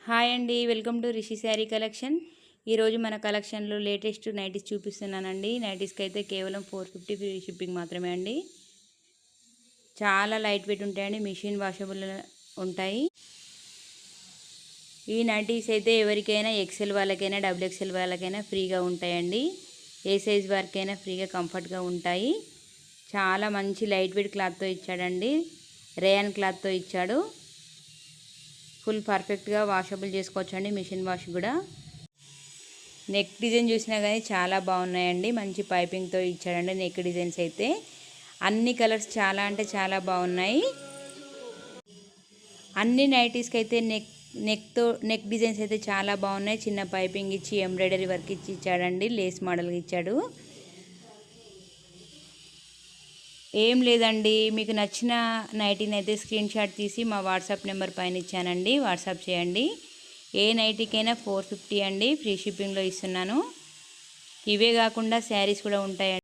Hi అండి, welcome to Rishi sari collection. ఈరోజు మన కలెక్షన్లో లేటెస్ట్ నైటీస్ చూపిస్తున్నానండి. నైటీస్కి అయితే కేవలం 450 ఫ్రీ షిప్పింగ్ మాత్రమే అండి. చాలా లైట్ వెయిట్ ఉంటాయండి, మిషన్ వాషబుల్ ఉంటాయి. ఈ నైటీస్ అయితే ఎవరికైనా ఎక్సెల్ వాళ్ళకైనా డబుల్ ఎక్సెల్ వాళ్ళకైనా ఫ్రీగా ఉంటాయండి. ఏ సైజ్ వారికైనా ఫ్రీగా కంఫర్ట్గా ఉంటాయి. చాలా మంచి లైట్ వెయిట్ క్లాత్తో ఇచ్చాడండి, రేయాన్ క్లాత్తో ఇచ్చాడు. ఫుల్ పర్ఫెక్ట్గా వాషబుల్ చేసుకోవచ్చండి, మిషన్ వాష్ కూడా. నెక్ డిజైన్ చూసినా కానీ చాలా బాగున్నాయండి, మంచి పైపింగ్తో ఇచ్చాడండి. నెక్ డిజైన్స్ అయితే అన్ని కలర్స్ చాలా అంటే చాలా బాగున్నాయి. అన్ని నైటీస్కి అయితే నెక్ డిజైన్స్ అయితే చాలా బాగున్నాయి. చిన్న పైపింగ్ ఇచ్చి ఎంబ్రాయిడరీ వర్క్ ఇచ్చి ఇచ్చాడండి, లేస్ మోడల్గా ఇచ్చాడు. ఏం లేదండి, మీకు నచ్చిన నైటీని అయితే స్క్రీన్ షాట్ తీసి మా వాట్సాప్ నెంబర్ పైన ఇచ్చానండి, వాట్సాప్ చేయండి. ఏ నైటీకైనా 450 అండి, ఫ్రీ షిప్పింగ్లో ఇస్తున్నాను. ఇవే కాకుండా శారీస్ కూడా ఉంటాయండి.